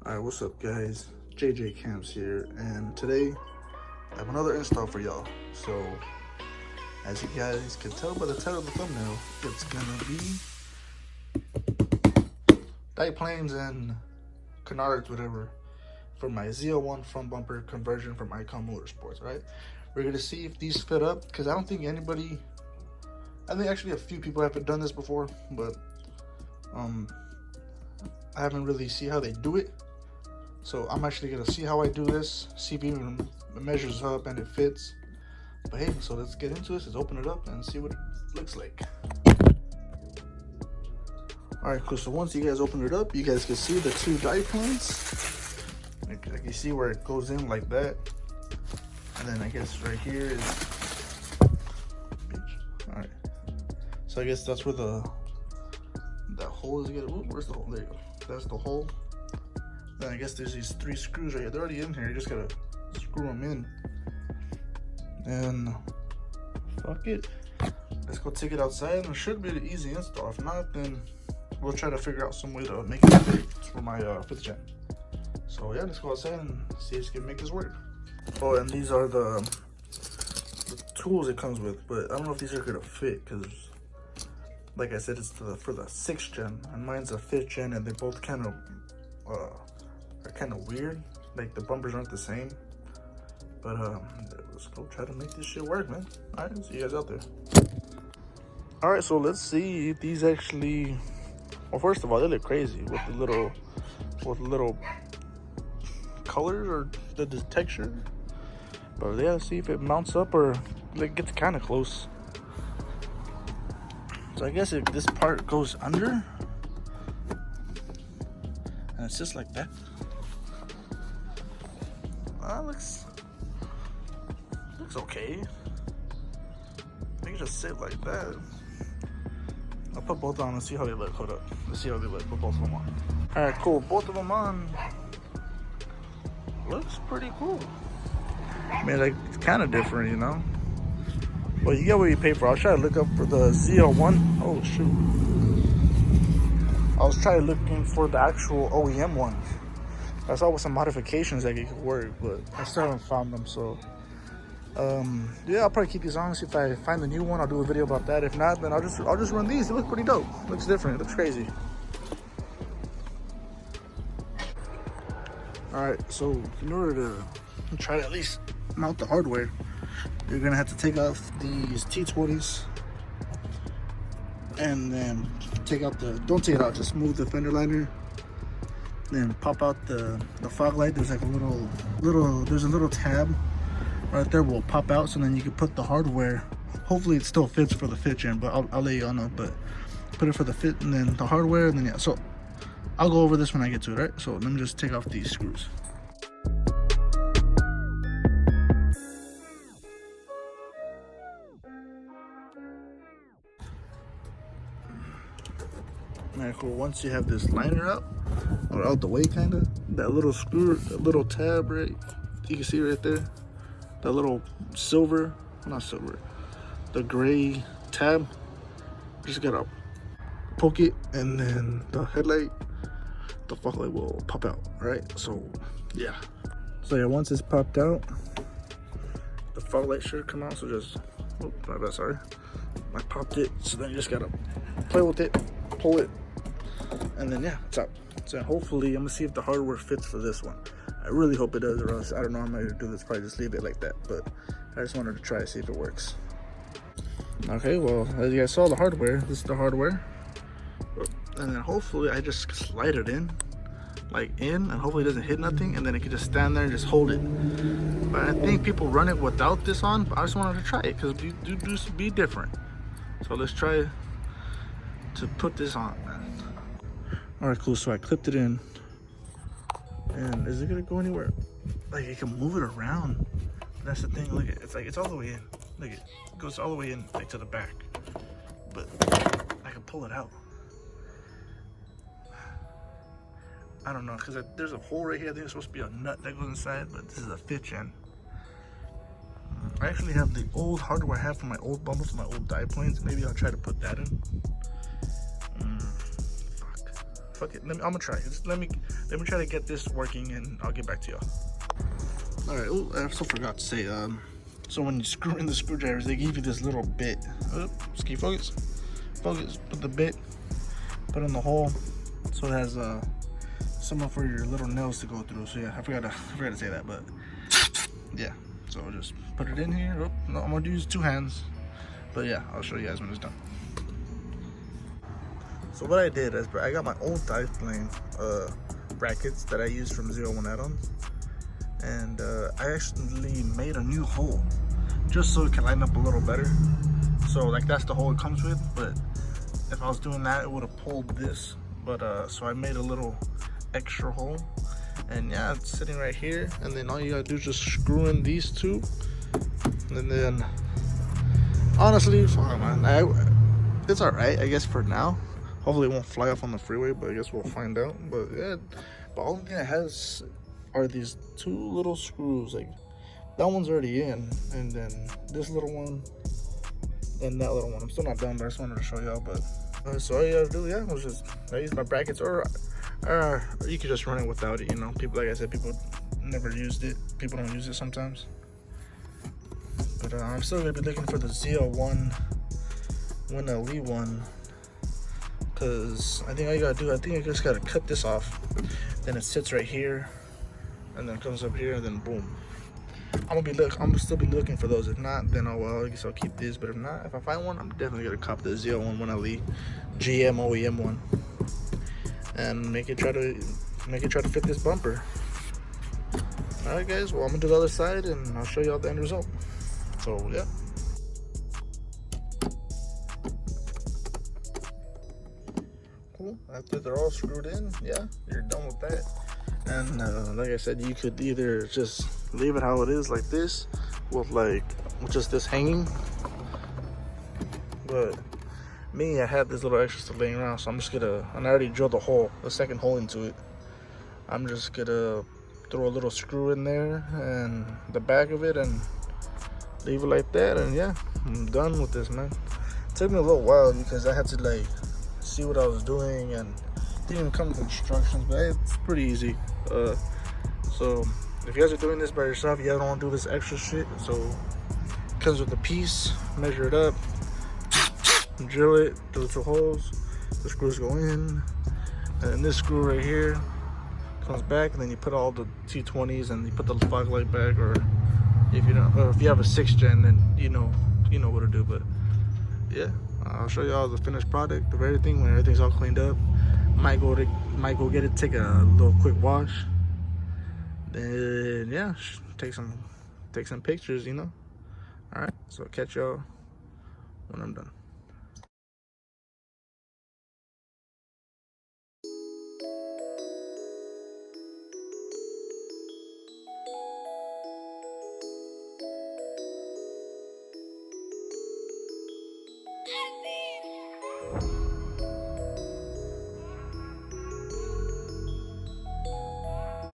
Alright, what's up guys? JJ Camps here, and today I have another install for y'all. So, as you guys can tell by the title of the thumbnail, it's gonna be Diveplanes and canards, whatever, for my zl1 front bumper conversion from Ikon Motorsports, right? We're gonna see if these fit up, because I don't think anybody, I think actually a few people have done this before, but I haven't really seen how they do it. So I'm actually gonna see how I do this, see if it even measures up and it fits. But hey, so let's get into this. Let's open it up and see what it looks like. All right, cool. So once you guys open it up, you guys can see the two Diveplanes. Like you see where it goes in like that, and then I guess right here is. All right. So I guess that's where the hole is. Where's the hole? There you go. That's the hole. Then I guess there's these three screws right here. They're already in here. You just gotta screw them in. And fuck it. Let's go take it outside. And it should be an easy install. If not, then we'll try to figure out some way to make it fit for my 5th gen. So yeah, let's go outside and see if we can make this work. Oh, and these are the tools it comes with. But I don't know if these are gonna fit because, like I said, it's for the 6th gen, and mine's a 5th gen, and they both kind of are kind of weird. Like the bumpers aren't the same. But let's go try to make this shit work, man. All right, see you guys out there. All right, so let's see if these actually. Well, first of all, they look crazy with the little colors or the texture. But yeah, see if it mounts up or it gets kind of close. So I guess if this part goes under, and it's just like that. Looks okay. I think just sit like that. I'll put both on and see how they look. Hold up. Let's see how they look. Put both of them on. Alright, cool. Both of them on. Looks pretty cool. I mean, like, it's kind of different, you know? But you get what you pay for. I'll try to look up for the zl1. Oh, shoot. I was trying looking for the actual OEM one. I saw with some modifications that it could work, but I still haven't found them. So, yeah, I'll probably keep these on. See if I find the new one, I'll do a video about that. If not, then I'll just run these. They look pretty dope. Looks different. It looks crazy. All right, so in order to try to at least mount the hardware, you're gonna have to take off these T20s, and then take out don't take it out, just move the fender liner. Then pop out the fog light. There's like there's a little tab right there will pop out, so then you can put the hardware. Hopefully it still fits for the 5th gen, but I'll let you all know. But put it for the fit, and then the hardware, and then yeah. So I'll go over this when I get to it, right? So let me just take off these screws. Alright, cool. Once you have this liner out, or out the way, kind of, that little screw, that little tab, right? You can see right there, that little the gray tab. Just gotta poke it, and then the headlight, the fog light will pop out, right? So yeah. So yeah, once it's popped out, the fog light should come out. So just, oh, my bad, sorry. I popped it, so then you just gotta play with it, pull it, and then yeah, it's out. So hopefully, I'm gonna see if the hardware fits for this one. I really hope it does, or else I don't know how I'm gonna do this. Probably just leave it like that. But I just wanted to try to see if it works. Okay, well, as you guys saw, the hardware. This is the hardware, and then hopefully I just slide it in, and hopefully it doesn't hit nothing, and then it can just stand there and just hold it. But I think people run it without this on. But I just wanted to try it because we do be different. So let's try to put this on, man. All right, cool. So I clipped it in, and is it gonna go anywhere? Like, you can move it around. That's the thing. Look, it's all the way in. Look, it goes all the way in, like to the back. But I can pull it out. I don't know, because there's a hole right here. I think it's supposed to be a nut that goes inside, but this is a 5th gen. I actually have the old hardware I have from my old bumper, from my old Diveplanes. Maybe I'll try to put that in. fuck it. I'm gonna try. Let me try to get this working, and I'll get back to y'all. All right. Oh, I also forgot to say. So when you screw in the screwdrivers, they give you this little bit. Ski focus. Focus. Put the bit. Put in the hole. So it has somewhere for your little nails to go through. So yeah, I forgot to say that, but yeah. So just put it in here. Oh, no, I'm gonna use 2 hands. But yeah, I'll show you guys when it's done. So what I did is I got my old Diveplane brackets that I used from zl1 add-ons, and I actually made a new hole just so it can line up a little better. So like that's the hole it comes with, but if I was doing that, it would have pulled this. But so I made a little extra hole, and yeah, it's sitting right here. And then all you gotta do is just screw in these 2, and then honestly, fuck, man, it's all right, I guess, for now. Hopefully it won't fly off on the freeway, but I guess we'll find out. But yeah, the only thing it has are these 2 little screws. Like that one's already in, and then this little one, and that little one. I'm still not done, but I just wanted to show y'all. But so all you gotta do, yeah, was just I use my brackets, or you could just run it without it. You know, people, like I said, people never used it. People don't use it sometimes. But I'm still gonna be looking for the zl1 one. Because I think all you gotta do, I think you just gotta cut this off. Then it sits right here, and then comes up here, and then boom. I'm gonna still be looking for those. If not, then oh well, I guess I'll keep these. But if not, if I find one, I'm definitely gonna cop the zl1 1LE GM OEM one, and make it try to fit this bumper. All right, guys. Well, I'm gonna do the other side, and I'll show y'all the end result. So yeah. After they're all screwed in, yeah, you're done with that. And like I said, you could either just leave it how it is, like this, with just this hanging. But me, I had this little extra stuff laying around, so I'm just gonna, and I already drilled the second hole into it. I'm just gonna throw a little screw in there and the back of it, and leave it like that. And yeah, I'm done with this, man. It took me a little while because I had to see what I was doing, and didn't even come with instructions, but it's pretty easy. So if you guys are doing this by yourself, you guys don't want to do this extra shit. So it comes with a piece, measure it up, drill it, drill 2 holes, the screws go in, and then this screw right here comes back, and then you put all the T20s, and you put the fog light back, or if you don't, or if you have a 6th gen, then you know what to do. But yeah, I'll show you all the finished product of everything when everything's all cleaned up. Might go get it, take a little quick wash. Then yeah, take some pictures, you know. All right, so catch y'all when I'm done. I